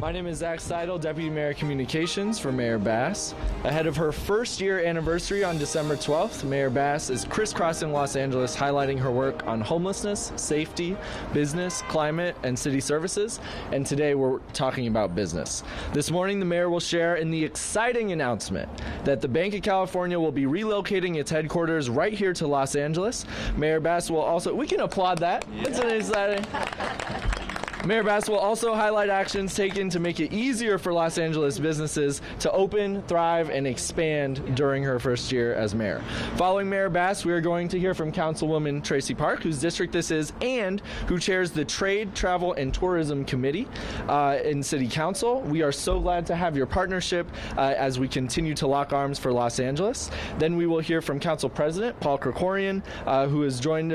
My name is Zach Seidel, Deputy Mayor Communications for Mayor Bass. Ahead of her first year anniversary on December 12th, Mayor Bass is crisscrossing Los Angeles, highlighting her work on homelessness, safety, business, climate, and city services. And today we're talking about business. This morning, the mayor will share in the exciting announcement that the Bank of California will be relocating its headquarters right here to Los Angeles. Mayor Bass will also, we can applaud that. It's an exciting. Mayor Bass will also highlight actions taken to make it easier for Los Angeles businesses to open, thrive, and expand during her first year as mayor. Following Mayor Bass, we are going to hear from Councilwoman Tracy Park, whose district this is, and who chairs the Trade, Travel, and Tourism Committee in City Council. We are so glad to have your partnership as we continue to lock arms for Los Angeles. Then we will hear from Council President Paul Krekorian, who joined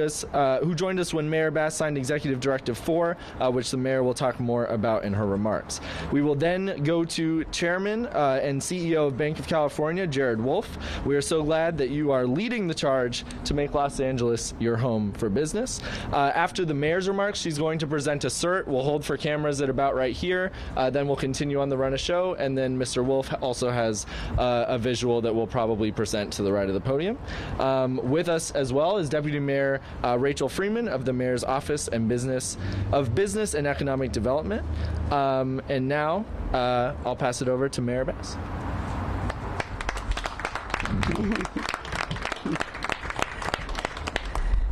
us when Mayor Bass signed Executive Directive 4, which the mayor will talk more about in her remarks. We will then go to Chairman and CEO of Bank of California, Jared Wolf. We are so glad that you are leading the charge to make Los Angeles your home for business. After the mayor's remarks, she's going to present a cert. We'll hold for cameras at about right here. Then we'll continue on the run of show, and then Mr. Wolf also has a visual that we'll probably present to the right of the podium. With us as well is Deputy Mayor Rachel Freeman of the Mayor's Office and Business and Economic Development. And now I'll pass it over to Mayor Bass.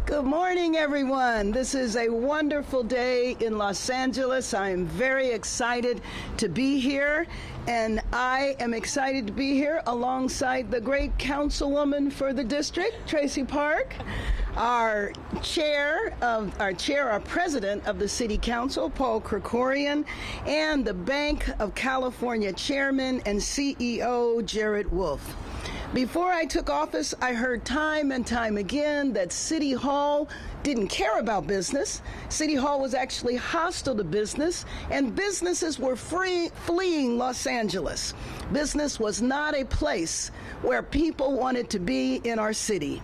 Good morning, everyone. This is a wonderful day in Los Angeles. I am very excited to be here, and I am excited to be here alongside the great councilwoman for the district, Tracy Park, our president of the city council, Paul Krekorian, and the Bank of California chairman and CEO, Jared Wolf. Before I took office, I heard time and time again that City Hall didn't care about business. City Hall was actually hostile to business, and businesses were fleeing Los Angeles. Business was not a place where people wanted to be in our city.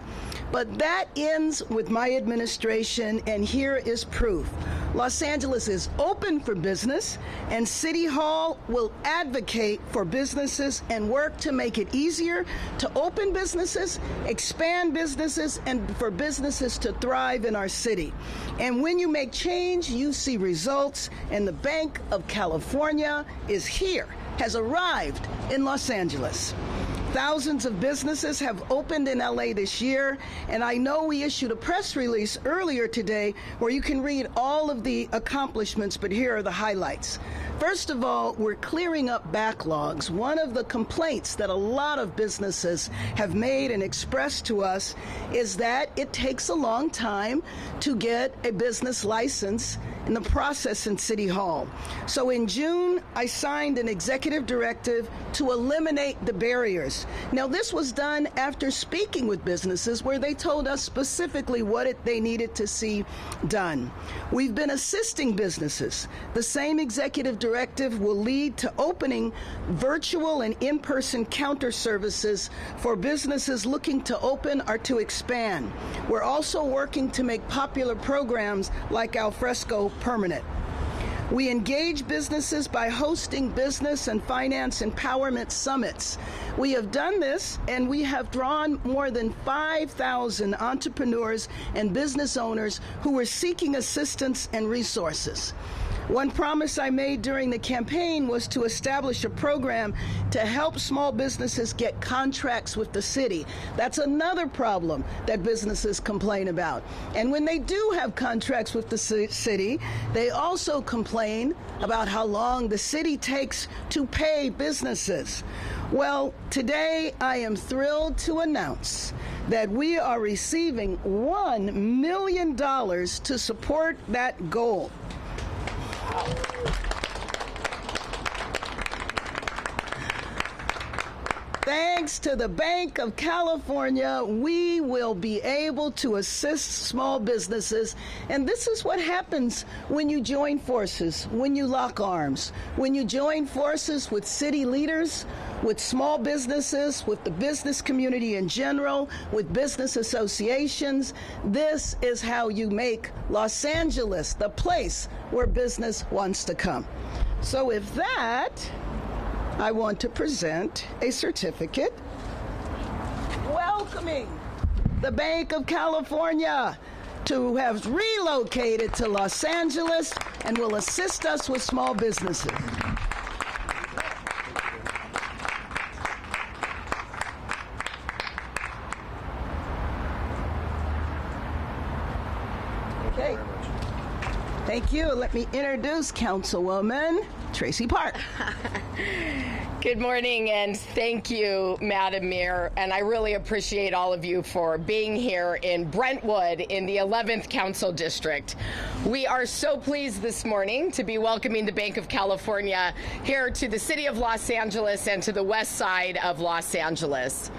But that ends with my administration, and here is proof. Los Angeles is open for business, and City Hall will advocate for businesses and work to make it easier to open businesses, expand businesses, and for businesses to thrive in our city. And when you make change, you see results, and the Bank of California is here, has arrived in Los Angeles. Thousands of businesses have opened in LA this year, and I know we issued a press release earlier today where you can read all of the accomplishments, but here are the highlights. First of all, we're clearing up backlogs. One of the complaints that a lot of businesses have made and expressed to us is that it takes a long time to get a business license in the process in City Hall. So in June, I signed an executive directive to eliminate the barriers. Now, this was done after speaking with businesses where they told us specifically what they needed to see done. We've been assisting businesses. The same executive directive will lead to opening virtual and in-person counter services for businesses looking to open or to expand. We're also working to make popular programs like Alfresco permanent. We engage businesses by hosting business and finance empowerment summits. We have done this, and we have drawn more than 5,000 entrepreneurs and business owners who were seeking assistance and resources. One promise I made during the campaign was to establish a program to help small businesses get contracts with the city. That's another problem that businesses complain about. And when they do have contracts with the city, they also complain about how long the city takes to pay businesses. Well, today I am thrilled to announce that we are receiving $1 million to support that goal. Thanks to the Bank of California, we will be able to assist small businesses. And this is what happens when you join forces, when you lock arms, when you join forces with city leaders, with small businesses, with the business community in general, with business associations. This is how you make Los Angeles the place where business wants to come. So with that, I want to present a certificate welcoming the Bank of California to have relocated to Los Angeles and will assist us with small businesses. Okay. Thank you. Let me introduce Councilwoman Tracy Park. Good morning, and thank you, Madam Mayor. And I really appreciate all of you for being here in Brentwood in the 11th Council District. We are so pleased this morning to be welcoming the Bank of California here to the city of Los Angeles and to the west side of Los Angeles.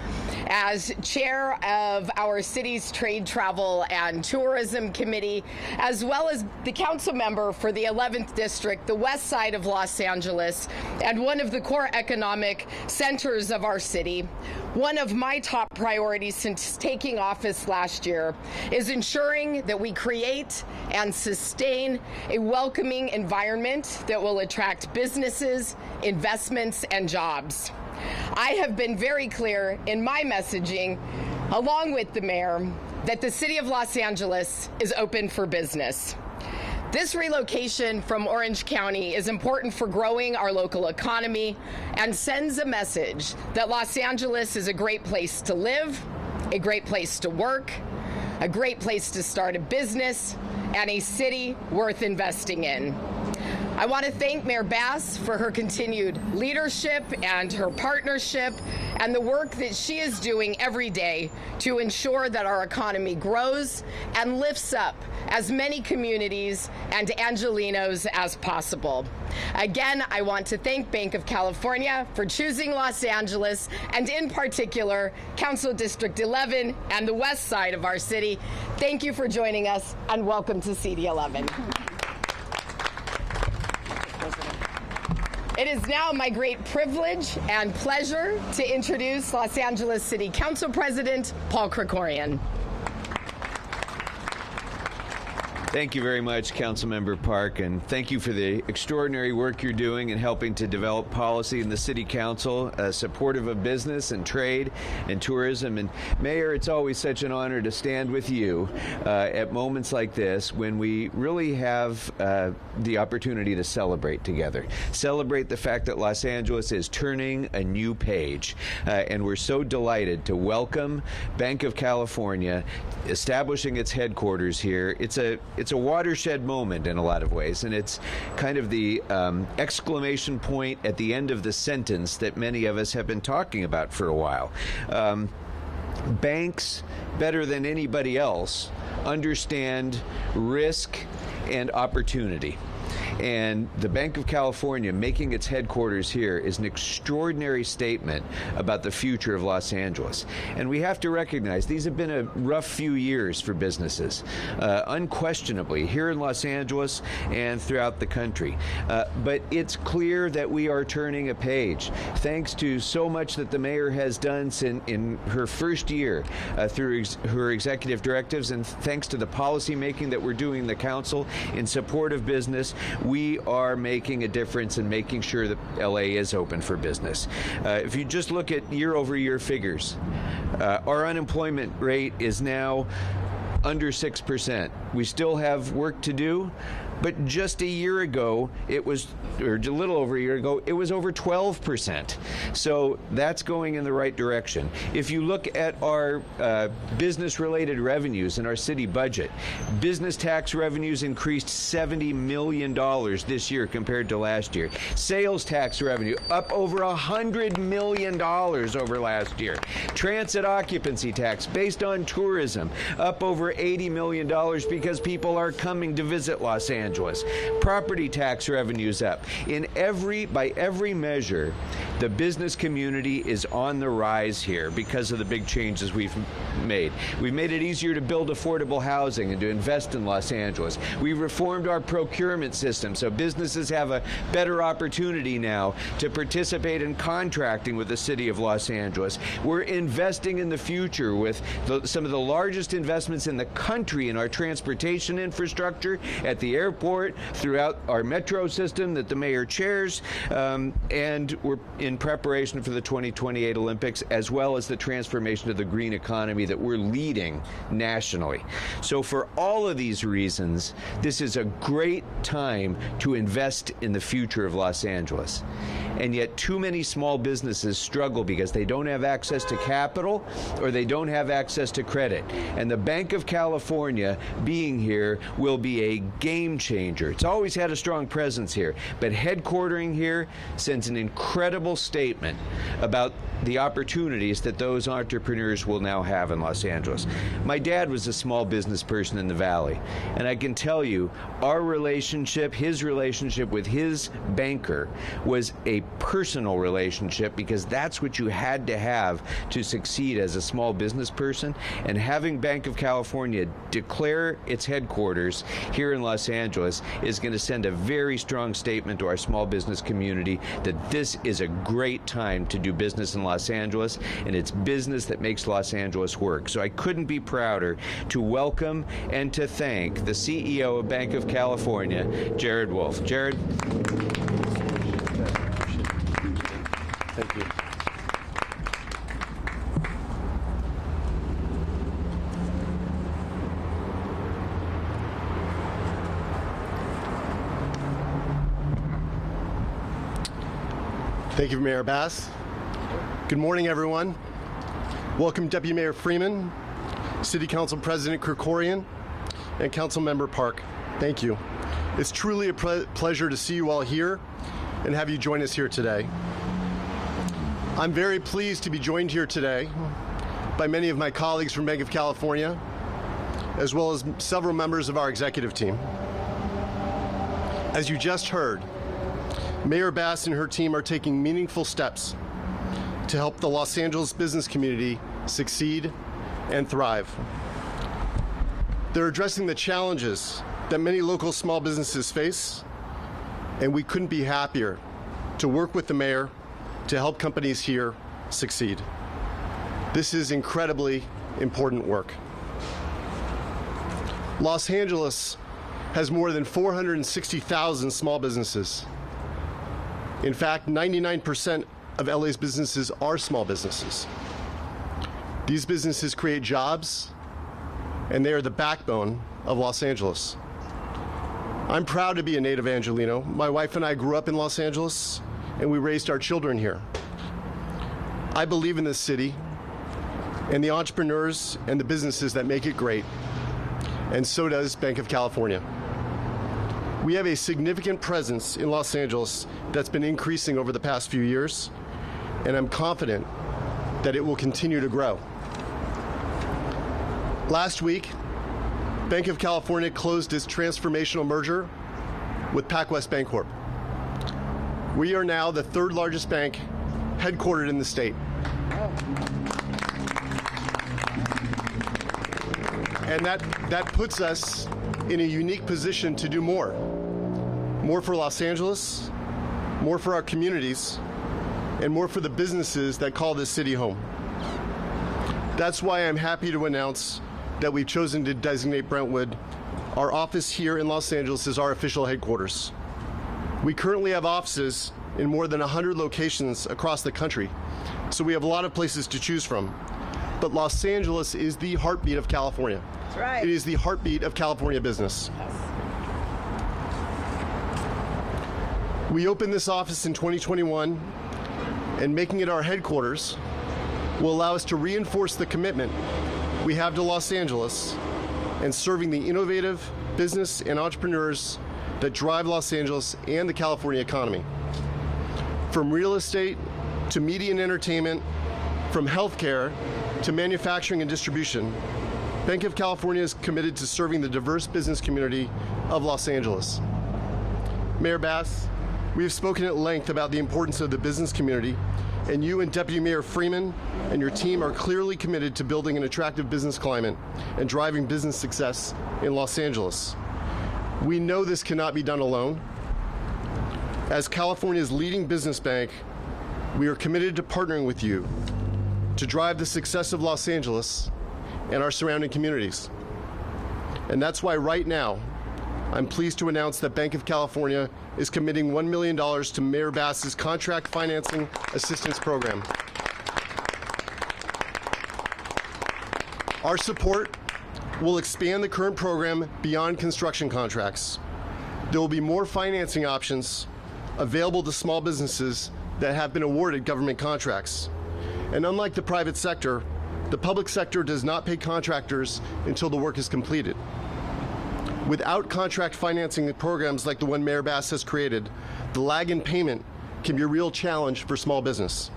As chair of our city's Trade, Travel, and Tourism Committee, as well as the council member for the 11th District, the west side of Los Angeles, and one of the core economic centers of our city, one of my top priorities since taking office last year is ensuring that we create and sustain a welcoming environment that will attract businesses, investments, and jobs. I have been very clear in my messaging, along with the mayor, that the city of Los Angeles is open for business. This relocation from Orange County is important for growing our local economy and sends a message that Los Angeles is a great place to live, a great place to work, a great place to start a business, and a city worth investing in. I want to thank Mayor Bass for her continued leadership and her partnership and the work that she is doing every day to ensure that our economy grows and lifts up as many communities and Angelenos as possible. Again, I want to thank Bank of California for choosing Los Angeles, and in particular, Council District 11 and the west side of our city. Thank you for joining us, and welcome to CD11. It is now my great privilege and pleasure to introduce Los Angeles City Council President Paul Krekorian. Thank you very much, Councilmember Park, and thank you for the extraordinary work you're doing in helping to develop policy in the City Council, supportive of business and trade and tourism. And Mayor, it's always such an honor to stand with you at moments like this when we really have the opportunity to celebrate together. Celebrate the fact that Los Angeles is turning a new page. And we're so delighted to welcome Bank of California establishing its headquarters here. It's a watershed moment in a lot of ways, and it's kind of the exclamation point at the end of the sentence that many of us have been talking about for a while. Banks, better than anybody else, understand risk and opportunity. And the Bank of California making its headquarters here is an extraordinary statement about the future of Los Angeles. And we have to recognize these have been a rough few years for businesses, unquestionably, here in Los Angeles and throughout the country. But it's clear that we are turning a page, thanks to so much that the mayor has done in her first year through her executive directives, and thanks to the policy making that we're doing in the council in support of business. We are making a difference in making sure that LA is open for business. If you just look at year-over-year figures, our unemployment rate is now under 6%. We still have work to do, but just a year ago, it was, or a little over a year ago, it was over 12%. So that's going in the right direction. If you look at our business-related revenues in our city budget, business tax revenues increased $70 million this year compared to last year. Sales tax revenue up over $100 million over last year. Transit occupancy tax based on tourism up over $80 million because people are coming to visit Los Angeles. Property tax revenues up. By every measure, The business community is on the rise here because of the big changes we've made. We've made it easier to build affordable housing and to invest in Los Angeles. We've reformed our procurement system so businesses have a better opportunity now to participate in contracting with the city of Los Angeles. We're investing in the future with some of the largest investments in the country in our transportation infrastructure at the airport, throughout our metro system that the mayor chairs, and we're in preparation for the 2028 Olympics, as well as the transformation of the green economy that we're leading nationally. So for all of these reasons, this is a great time to invest in the future of Los Angeles. And yet too many small businesses struggle because they don't have access to capital or they don't have access to credit. And the Bank of California being here will be a game changer. It's always had a strong presence here, but headquartering here sends an incredible statement about the opportunities that those entrepreneurs will now have in Los Angeles. My dad was a small business person in the Valley, and I can tell you our relationship, his relationship with his banker, was a personal relationship because that's what you had to have to succeed as a small business person. And having Bank of California declare its headquarters here in Los Angeles is going to send a very strong statement to our small business community that this is a great time to do business in Los Angeles, and it's business that makes Los Angeles work. So I couldn't be prouder to welcome and to thank the CEO of Bank of California, Jared Wolff. Jared. Thank you. Thank you, Mayor Bass. Good morning, everyone. Welcome, Deputy Mayor Freeman, City Council President Krekorian, and Councilmember Park. Thank you. It's truly a pleasure to see you all here and have you join us here today. I'm very pleased to be joined here today by many of my colleagues from Bank of California, as well as several members of our executive team. As you just heard, Mayor Bass and her team are taking meaningful steps to help the Los Angeles business community succeed and thrive. They're addressing the challenges that many local small businesses face, and we couldn't be happier to work with the mayor to help companies here succeed. This is incredibly important work. Los Angeles has more than 460,000 small businesses. In fact, 99% of LA's businesses are small businesses. These businesses create jobs, and they are the backbone of Los Angeles. I'm proud to be a native Angelino. My wife and I grew up in Los Angeles, and we raised our children here. I believe in this city and the entrepreneurs and the businesses that make it great, and so does Bank of California. We have a significant presence in Los Angeles that's been increasing over the past few years, and I'm confident that it will continue to grow. Last week, Bank of California closed its transformational merger with PacWest Bancorp. We are now the third largest bank headquartered in the state. And that puts us in a unique position to do more. More for Los Angeles, more for our communities, and more for the businesses that call this city home. That's why I'm happy to announce that we've chosen to designate Brentwood, our office here in Los Angeles, as our official headquarters. We currently have offices in more than 100 locations across the country, so we have a lot of places to choose from. But Los Angeles is the heartbeat of California. That's right. It is the heartbeat of California business. We opened this office in 2021, and making it our headquarters will allow us to reinforce the commitment we have to Los Angeles and serving the innovative business and entrepreneurs that drive Los Angeles and the California economy. From real estate to media and entertainment, from healthcare to manufacturing and distribution, Bank of California is committed to serving the diverse business community of Los Angeles. Mayor Bass, We have spoken at length about the importance of the business community, and you and Deputy Mayor Freeman and your team are clearly committed to building an attractive business climate and driving business success in Los Angeles. We know this cannot be done alone. As California's leading business bank, we are committed to partnering with you to drive the success of Los Angeles and our surrounding communities. And that's why right now, I'm pleased to announce that Banc of California is committing $1 million to Mayor Bass's Contract Financing Assistance Program. Our support will expand the current program beyond construction contracts. There will be more financing options available to small businesses that have been awarded government contracts. And unlike the private sector, the public sector does not pay contractors until the work is completed. Without contract financing programs like the one Mayor Bass has created, the lag in payment can be a real challenge for small business.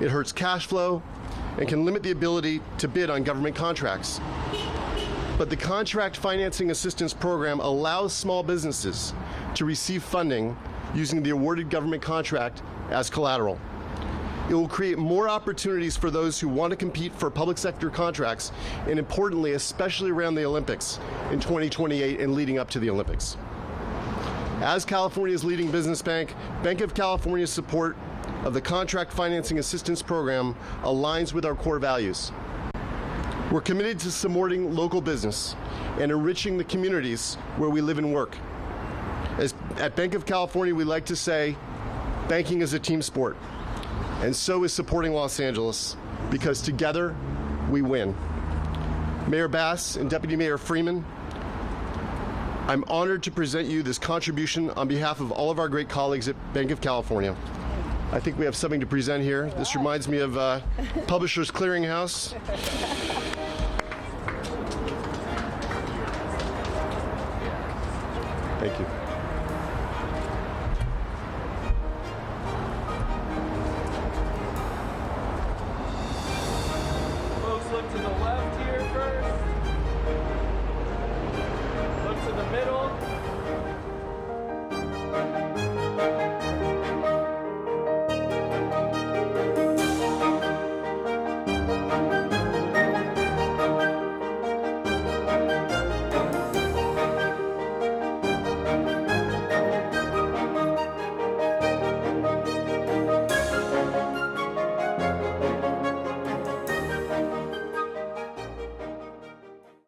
It hurts cash flow and can limit the ability to bid on government contracts. But the Contract Financing Assistance Program allows small businesses to receive funding using the awarded government contract as collateral. It will create more opportunities for those who want to compete for public sector contracts, and importantly, especially around the Olympics in 2028 and leading up to the Olympics. As California's leading business bank, Banc of California's support of the Contract Financing Assistance Program aligns with our core values. We're committed to supporting local business and enriching the communities where we live and work. At Banc of California, we like to say, banking is a team sport. And so is supporting Los Angeles, because together we win. Mayor Bass and Deputy Mayor Freeman, I'm honored to present you this contribution on behalf of all of our great colleagues at Banc of California. I think we have something to present here. This reminds me of Publishers Clearinghouse. Thank you.